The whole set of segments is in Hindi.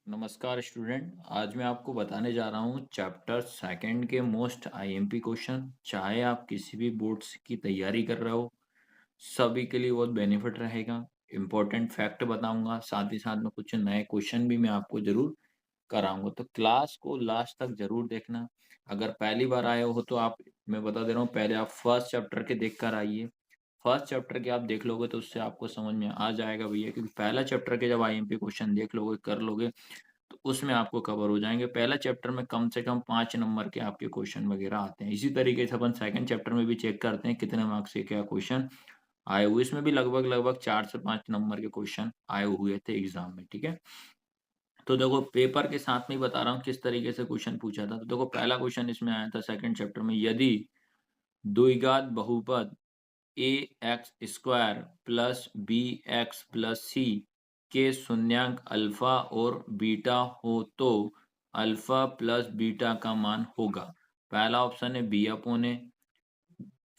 नमस्कार स्टूडेंट। आज मैं आपको बताने जा रहा हूँ चैप्टर सेकंड के मोस्ट आईएमपी क्वेश्चन। चाहे आप किसी भी बोर्ड्स की तैयारी कर रहे हो, सभी के लिए बहुत बेनिफिट रहेगा। इम्पोर्टेंट फैक्ट बताऊंगा, साथ ही साथ में कुछ नए क्वेश्चन भी मैं आपको जरूर कराऊंगा। तो क्लास को लास्ट तक जरूर देखना। अगर पहली बार आए हो तो आप, मैं बता दे रहा हूँ, पहले आप फर्स्ट चैप्टर के देख कर आइए। फर्स्ट चैप्टर के आप देख लोगे तो उससे आपको समझ में आ जाएगा भैया, क्योंकि पहला चैप्टर के जब आईएमपी क्वेश्चन देख लोगे, कर लोगे, तो उसमें आपको कवर हो जाएँगे। पहला चैप्टर में कम से कम 5 नंबर के आपके क्वेश्चन वगैरह आते हैं। इसी तरीके से अपन सेकंड चैप्टर में भी चेक करते हैं कितने मार्क्स के क्या क्वेश्चन आए हुए। इसमें भी लगभग 4 से 5 नंबर के क्वेश्चन आए हुए थे एग्ज़ाम में, ठीक है? तो देखो, पेपर के साथ में ही बता रहा हूँ किस तरीके से क्वेश्चन पूछा था। तो देखो, पहला क्वेश्चन इसमें आया था सेकंड चैप्टर में, यदि द्विघात बहुपद ax² plus bx plus c के शून्यांक अल्फा और बीटा हो तो अल्फा प्लस बीटा का मान होगा। पहला ऑप्शन है b अपॉन ए,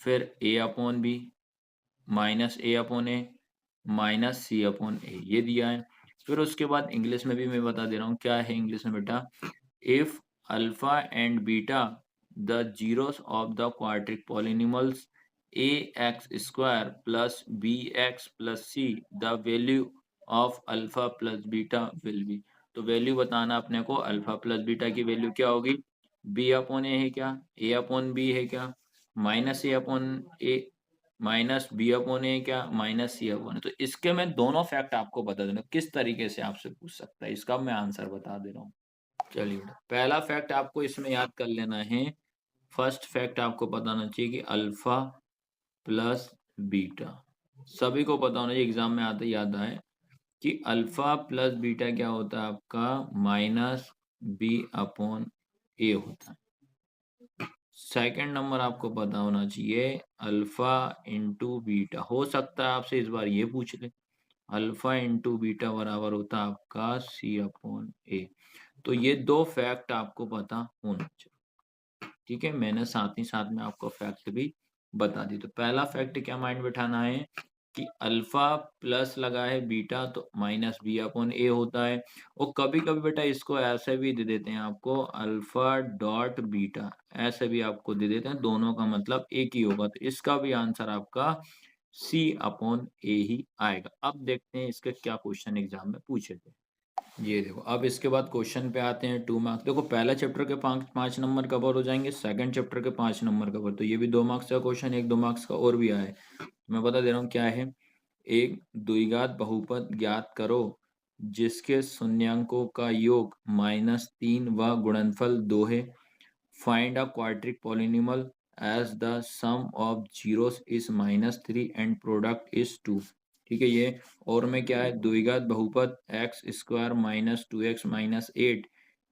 फिर a upon B, minus a upon A, minus c upon A, ये दिया है। फिर उसके बाद इंग्लिश में भी मैं बता दे रहा हूँ क्या है इंग्लिश में बेटा। If alpha and beta the zeros of the quadratic polynomials ax square plus bx plus c, the value of alpha plus beta will be। तो वैल्यू बताना अपने को, अल्फा प्लस बीटा की वैल्यू क्या होगी। बी अपॉन ए है क्या, ए अपॉन बी है क्या, minus A upon A, minus B upon ए क्या, माइनस सी अपॉन ए। तो इसके मैं दोनों फैक्ट आपको बता देना किस तरीके से आपसे पूछ सकता है, इसका मैं आंसर बता दे रहा हूँ। चलिए बेटा, पहला फैक्ट आपको इसमें याद कर लेना है। फर्स्ट फैक्ट आपको बताना चाहिए कि अल्फा प्लस बीटा, सभी को पता होना चाहिए, एग्जाम में आते याद आए कि अल्फा प्लस बीटा क्या होता है आपका, माइनस बी अपॉन ए होता है। सेकंड नंबर आपको पता होना चाहिए, अल्फा इंटू बीटा, हो सकता है आपसे इस बार ये पूछ ले, अल्फा इंटू बीटा बराबर होता है आपका सी अपॉन ए। तो ये दो फैक्ट आपको पता होना चाहिए, ठीक है। मैंने साथ ही साथ में आपको फैक्ट भी बता दी। तो पहला फैक्ट क्या माइंड बिठाना है कि अल्फा प्लस लगा है बीटा तो माइनस बी अपॉन ए होता है। और कभी कभी बेटा इसको ऐसे भी दे देते हैं आपको, अल्फा डॉट बीटा, ऐसे भी आपको दे देते हैं, दोनों का मतलब एक ही होगा। तो इसका भी आंसर आपका सी अपॉन ए ही आएगा। अब देखते हैं इसके क्या क्वेश्चन एग्जाम में पूछे थे। ये देखो, अब इसके बाद क्वेश्चन पे आते हैं 2 मार्क्स। देखो, पहला चैप्टर के 5 नंबर कवर हो जाएंगे, सेकंड चैप्टर के 5 नंबर कवर। तो ये भी 2 मार्क्स का क्वेश्चन, एक 2 मार्क्स का और भी आया है। मैं बता दे रहा हूँ क्या है। एक द्विघात बहुपद ज्ञात करो जिसके शून्यांकों का योग -3 व गुणनफल 2 है। Find a quadric polynomial as the sum of zeros is -3 and product is 2। ठीक है, ये और में क्या है, द्विघात बहुपद x square minus 2x minus 8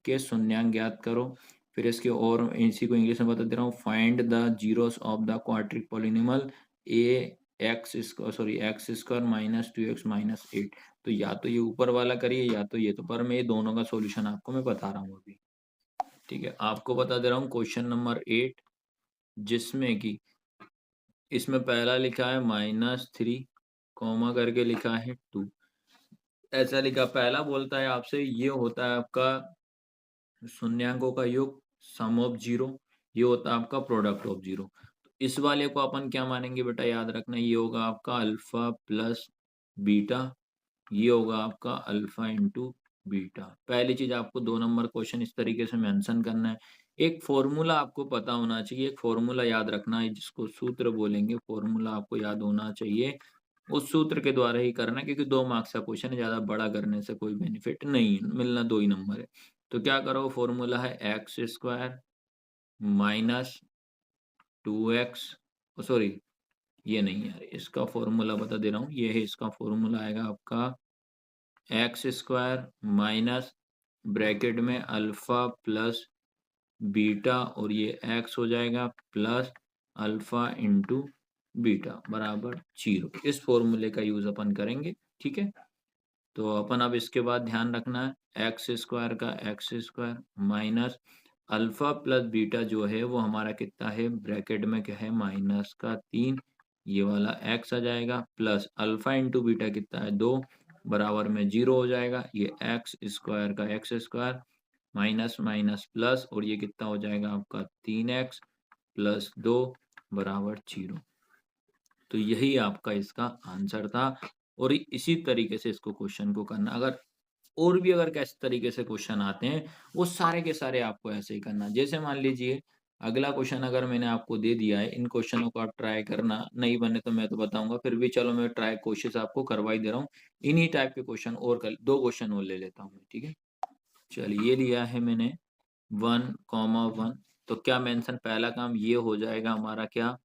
के शून्यांक ज्ञात करो। फिर इसके और इसी को इंग्लिश में बता दे रहा हूँ, find the zeros of the quadric polynomial A X square minus 2x minus 8। तो या तो ये ऊपर वाला करिए या तो ये, तो पर मैं ये दोनों का सॉल्यूशन आपको मैं बता रहा हूँ अभी। ठीक है, आपको बता दे रहा हूँ क्वेश्चन नंबर 8, जिसमें कि इसमें पहला लिखा है -3 कॉमा करके लिखा है 2। ऐसा लिखा, पहला बोलता है आपसे ये होता है आपका शून्यांकों का योग, सम ऑफ जीरो, ये होता है आपका प्रोडक्ट ऑफ जीरो। इस वाले को अपन क्या मानेंगे बेटा, याद रखना, ये होगा आपका अल्फा प्लस बीटा, ये होगा आपका अल्फा इंटू बीटा। पहली चीज आपको 2 नंबर क्वेश्चन इस तरीके से मेंशन करना है। एक फॉर्मूला आपको पता होना चाहिए, एक फॉर्मूला याद रखना है जिसको सूत्र बोलेंगे, फॉर्मूला आपको याद होना चाहिए। उस सूत्र के द्वारा ही करना है, क्योंकि 2 मार्क्स का क्वेश्चन है, ज्यादा बड़ा करने से कोई बेनिफिट नहीं है, मिलना 2 ही नंबर है। तो क्या करो, फॉर्मूला है x square minus 2x, sorry ये नहीं है, इसका फॉर्मूला बता दे रहा हूँ, ये है इसका फॉर्मूला आएगा आपका एक्स स्क्वायर माइनस ब्रैकेट में अल्फा प्लस बीटा, और ये एक्स हो जाएगा प्लस अल्फा इंटू बीटा बराबर 0। इस फॉर्मूले का यूज अपन करेंगे, ठीक है। तो अपन अब इसके बाद ध्यान रखना है, एक्स स्क्वायर का x square minus alpha plus beta जो है वो हमारा कितना है, ब्रैकेट में क्या है, -3, ये वाला एक्स आ जाएगा, प्लस अल्फा इंटू बीटा कितना है 2, बराबर में 0 हो जाएगा। ये एक्स स्क्वायर का x square minus minus plus, और ये कितना हो जाएगा आपका 3x प्लस 2 बराबर 0। तो यही आपका इसका आंसर था। और इसी तरीके से इसको क्वेश्चन को करना। अगर और भी अगर कैसे तरीके से क्वेश्चन आते हैं, वो सारे के सारे आपको ऐसे ही करना। जैसे मान लीजिए अगला क्वेश्चन अगर मैंने आपको दे दिया है, इन क्वेश्चनों को आप ट्राई करना, नहीं बने तो मैं तो बताऊंगा, फिर भी चलो मैं ट्राई कोशिश आपको करवा ही दे रहा हूँ। इन्हीं टाइप के क्वेश्चन और कर, 2 क्वेश्चन और ले लेता हूँ, ठीक है। चलिए ये लिया है मैंने 1,1। तो क्या मेंशन, पहला काम ये हो जाएगा हमारा, क्या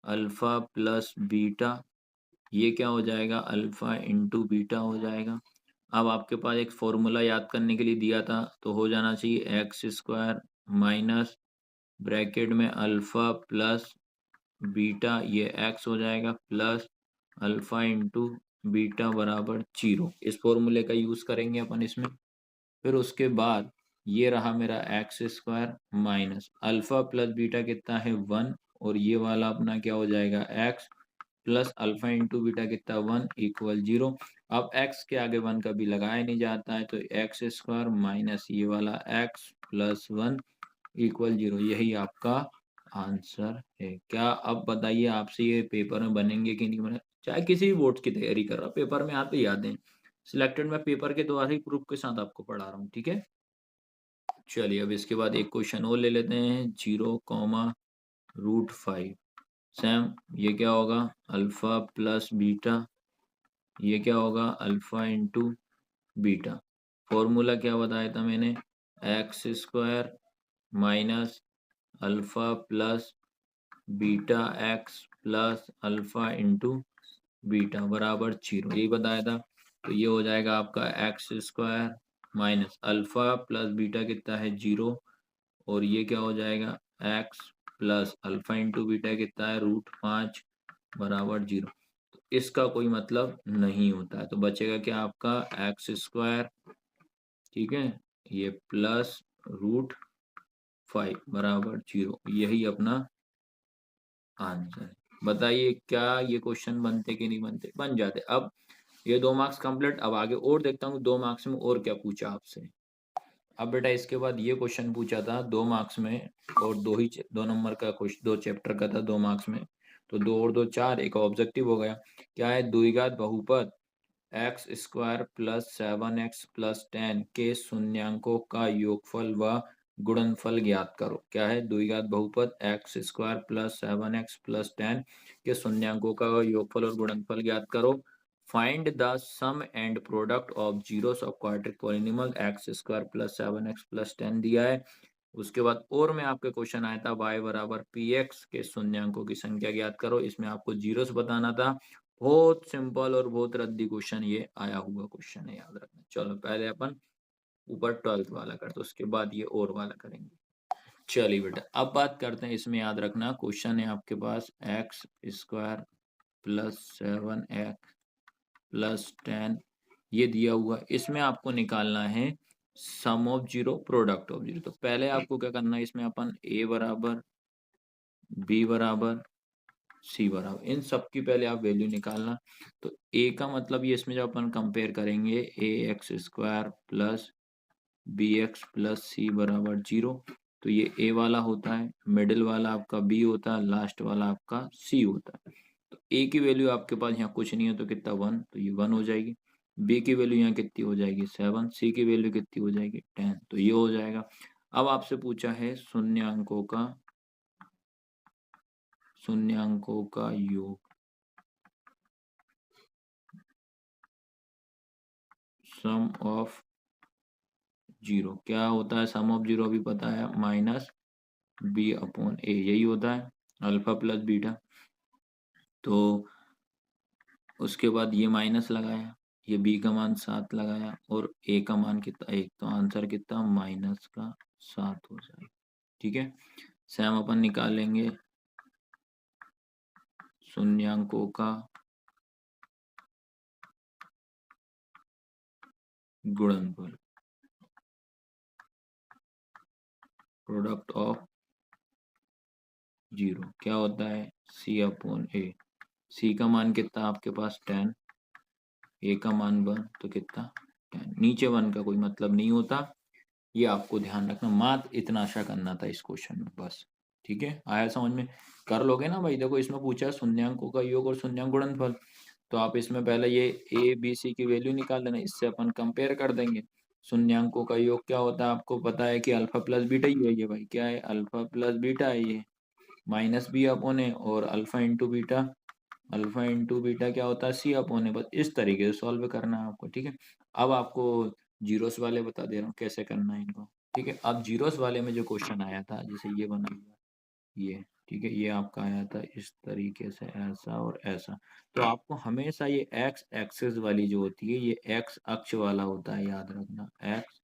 अल्फा प्लस बीटा, ये क्या हो जाएगा अल्फा इंटू बीटा हो जाएगा। अब आपके पास एक फॉर्मूला याद करने के लिए दिया था, तो हो जाना चाहिए एक्स स्क्वायर माइनस ब्रैकेट में अल्फा प्लस बीटा, ये एक्स हो जाएगा, प्लस अल्फा इंटू बीटा बराबर 0। इस फॉर्मूले का यूज करेंगे अपन इसमें। फिर उसके बाद ये रहा मेरा x square minus alpha plus beta कितना है 1, और ये वाला अपना क्या हो जाएगा x plus alpha into beta कितना 1 इक्वल 0। अब x के आगे 1 कभी लगाया नहीं जाता है, तो एक्स स्क्वायर माइनस ये वाला x प्लस 1 इक्वल 0। यही आपका आंसर है। क्या अब बताइए आपसे ये पेपर में बनेंगे कि नहीं बने। चाहे किसी भी बोर्ड की तैयारी कर रहा, पेपर में आते याद है। सिलेक्टेड मैं पेपर के द्वारा ही प्रूफ के साथ आपको पढ़ा रहा हूँ, ठीक है। चलिए अब इसके बाद एक क्वेश्चन और ले लेते हैं, 0,√5। सैम ये क्या होगा अल्फा प्लस बीटा, ये क्या होगा अल्फा इंटू बीटा। फॉर्मूला क्या बताया था मैंने, x square minus alpha plus beta x plus alpha into beta बराबर 0, यही बताया था। तो ये हो जाएगा आपका x square minus alpha plus beta कितना है 0, और ये क्या हो जाएगा x plus alpha into beta कितना है √5 बराबर 0। तो इसका कोई मतलब नहीं होता है, तो बचेगा क्या आपका एक्स स्क्वायर, ठीक है, ये प्लस √5 बराबर 0। यही अपना आंसर है। बताइए क्या ये क्वेश्चन बनते कि नहीं बनते, बन जाते। अब ये 2 मार्क्स कंप्लीट। अब आगे और देखता हूँ 2 मार्क्स में और क्या पूछा आपसे। अब बेटा इसके बाद ये क्वेश्चन पूछा था 2 मार्क्स में, और 2 नंबर का क्वेश्चन 2 चैप्टर का था 2 मार्क्स में। तो 2 और 2 4, एक ऑब्जेक्टिव हो गया। क्या है, द्विघात बहुपद x square plus 7x plus 10 के शून्यांकों का योगफल व गुणनफल ज्ञात करो। क्या है, द्विघात बहुपद x square plus 7x plus 10 के शून्यांकों का योगफल और गुणनफल ज्ञात करो। Find the sum and product of zeros of quadratic polynomial X square plus 7x plus 10 दिया है। उसके बाद और में आपके क्वेश्चन आया था y बराबर पी एक्स के शून्यांकों की संख्या ज्ञात करो। इसमें आपको जीरोस बताना था। बहुत सिंपल और बहुत रद्दी क्वेश्चन ये आया हुआ क्वेश्चन है, याद रखना। चलो पहले अपन ऊपर 12th वाला करते, उसके बाद ये और वाला करेंगे। चलिए बेटा अब बात करते हैं, इसमें याद रखना क्वेश्चन है आपके पास X square plus 7x plus 10 ये दिया हुआ। इसमें आपको निकालना है sum of zero product of zero. तो पहले आपको क्या करना है, इसमें अपन a बराबर b बराबर c बराबर, इन सब की पहले आप वैल्यू निकालना। तो a का मतलब ये, इसमें जब अपन कंपेयर करेंगे A X square plus B X plus C बराबर 0, तो ये a वाला होता है, मिडिल वाला आपका b होता है, लास्ट वाला आपका c होता है। तो a की वैल्यू आपके पास यहाँ कुछ नहीं है, तो कितना 1, तो ये 1 हो जाएगी। b की वैल्यू यहाँ कितनी हो जाएगी 7, c की वैल्यू कितनी हो जाएगी 10, तो ये हो जाएगा। अब आपसे पूछा है शून्यांकों का योग, सम ऑफ जीरो। क्या होता है सम ऑफ जीरो, अभी पता है, माइनस बी अपॉन ए, यही होता है अल्फा प्लस बीटा। तो उसके बाद ये माइनस लगाया, ये बी का मान 7 लगाया, और ए का मान कितना 1, तो आंसर कितना माइनस का 7 हो जाएगा। ठीक है, सेम अपन निकाल लेंगे शून्यांकों का गुणनफल, प्रोडक्ट ऑफ जीरो, क्या होता है सी अपॉन ए। सी का मान कितना आपके पास 10, ए का मान 1 तो कितना 10, नीचे 1 का कोई मतलब नहीं होता, ये आपको ध्यान रखना, मात्र इतना सा करना था इस क्वेश्चन में बस। ठीक है, आया समझ में? कर लोगे ना भाई? देखो इसमें पूछा शून्यांकों का योग और शून्यांक गुणनफल, तो आप इसमें पहले ये ए बी सी की वैल्यू निकाल लेना, इससे अपन कंपेयर कर देंगे। शून्यांकों का योग क्या होता है आपको पता है कि अल्फा प्लस बीटा ही है, ये भाई क्या है, अल्फा प्लस बीटा है, ये माइनस बी अपॉन है, और अल्फा इंटू बीटा क्या होता है सी अपॉन है। बस इस तरीके से सॉल्व करना है आपको। ठीक है, अब आपको जीरोस वाले बता दे रहा हूँ कैसे करना है इनको। ठीक है, अब जीरोस वाले में जो क्वेश्चन आया था, जैसे ये बना हुआ ये, ठीक है, ये आपका आया था इस तरीके से, ऐसा और ऐसा। तो आपको हमेशा ये एक्स एक्सिस वाली जो होती है, ये एक्स अक्ष वाला होता है, याद रखना, एक्स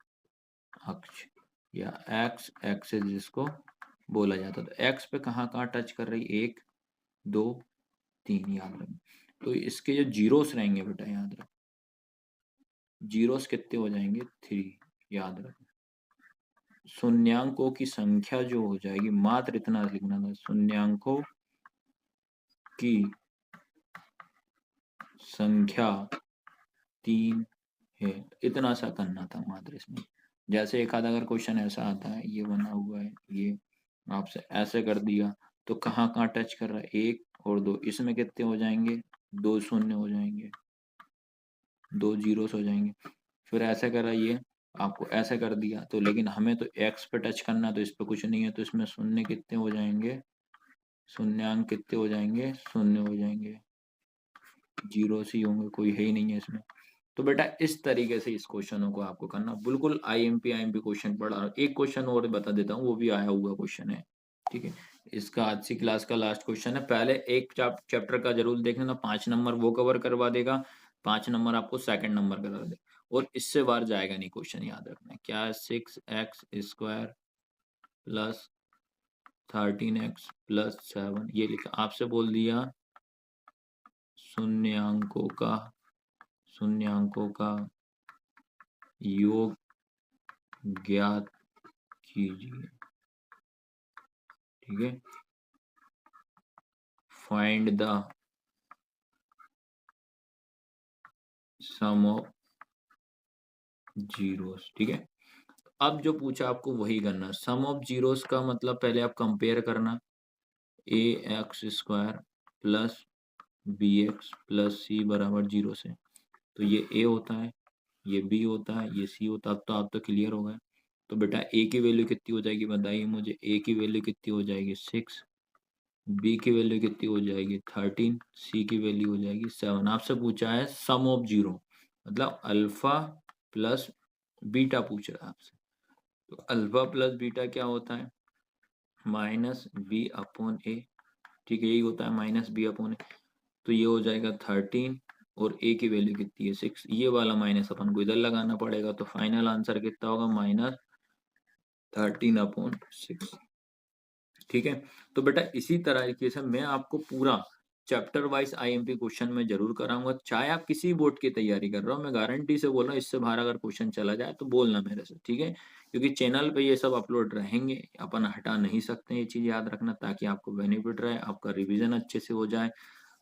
अक्ष या एक्स एक्सिस जिसको बोला जाता है। तो एक्स पे कहाँ कहाँ टच कर रही, 1 2 3, याद रखना। तो इसके जो जीरोस रहेंगे बेटा, याद रख, जीरोस कितने हो जाएंगे 3, याद रखना। शून्यांकों की संख्या जो हो जाएगी, मात्र इतना लिखना था, शून्यांकों की संख्या 3 है, इतना सा करना था मात्र इसमें। जैसे एक आधा अगर क्वेश्चन ऐसा आता है, ये बना हुआ है, ये आपसे ऐसे कर दिया, तो कहाँ कहाँ टच कर रहा है, 1 और 2, इसमें कितने हो जाएंगे, 2 शून्य हो जाएंगे, 2 जीरोस हो जाएंगे। फिर ऐसे करा, ये आपको ऐसे कर दिया, तो लेकिन हमें तो एक्स पे टच करना है, तो इस पे कुछ नहीं है, तो इसमें शून्य कितने हो जाएंगे, शून्यांक कितने हो जाएंगे, शून्य हो जाएंगे, जीरो ही होंगे, कोई है ही नहीं है इसमें। तो बेटा इस तरीके से इस क्वेश्चनों को आपको करना, बिल्कुल आईएमपी क्वेश्चन पढ़ा। एक क्वेश्चन और बता देता हूँ, वो भी आया हुआ क्वेश्चन है। ठीक है, इसका आज की क्लास का लास्ट क्वेश्चन है। पहले एक चैप्टर का जरूर देख लेना, 5 नंबर वो कवर करवा देगा, 5 नंबर आपको सेकंड नंबर करवा देगा, और इससे बाहर जाएगा नहीं क्वेश्चन, याद रखना। क्या है, 6x² प्लस 13x+7, ये लिखा, आपसे बोल दिया शून्यांकों का योग ज्ञात कीजिए। ठीक है, find the sum of zeros. ठीक है, अब जो पूछा आपको वही करना, सम ऑफ जीरोस का मतलब पहले आप कंपेयर करना, ax² प्लस bx+c बराबर 0 से। तो ये a होता है, ये b होता है, ये c होता है। अब तो आप तो क्लियर हो गए। तो बेटा a की वैल्यू कितनी हो जाएगी बताइए मुझे, a की वैल्यू कितनी हो जाएगी 6, b की वैल्यू कितनी हो जाएगी 13, c की वैल्यू हो जाएगी 7। आपसे पूछा है सम ऑफ जीरो, मतलब अल्फा प्लस बीटा पूछ रहा है आपसे। तो अल्फा प्लस बीटा क्या होता है, -b/a। ठीक है, यही होता है -b/a। तो ये हो जाएगा 13, और a की वैल्यू कितनी है 6, ये वाला माइनस अपन को इधर लगाना पड़ेगा। तो फाइनल आंसर कितना होगा, -13/6। ठीक है, तो बेटा इसी तरीके से मैं आपको पूरा चैप्टर वाइज आईएमपी क्वेश्चन में जरूर कराऊंगा, चाहे आप किसी बोर्ड की तैयारी कर रहे हो। मैं गारंटी से बोल रहा हूँ, इससे बाहर अगर क्वेश्चन चला जाए तो बोलना मेरे से। ठीक है, क्योंकि चैनल पे ये सब अपलोड रहेंगे, अपन हटा नहीं सकते, ये चीज याद रखना, ताकि आपको बेनिफिट रहे, आपका रिविजन अच्छे से हो जाए।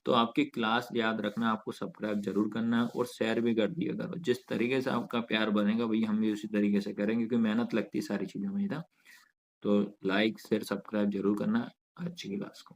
तो आपकी क्लास याद रखना, आपको सब्सक्राइब जरूर करना है, और शेयर भी कर दिया करो। जिस तरीके से आपका प्यार बनेगा भाई, हम भी उसी तरीके से करेंगे, क्योंकि मेहनत लगती है सारी चीजों में। तो लाइक शेयर सब्सक्राइब जरूर करना। अच्छी क्लास को।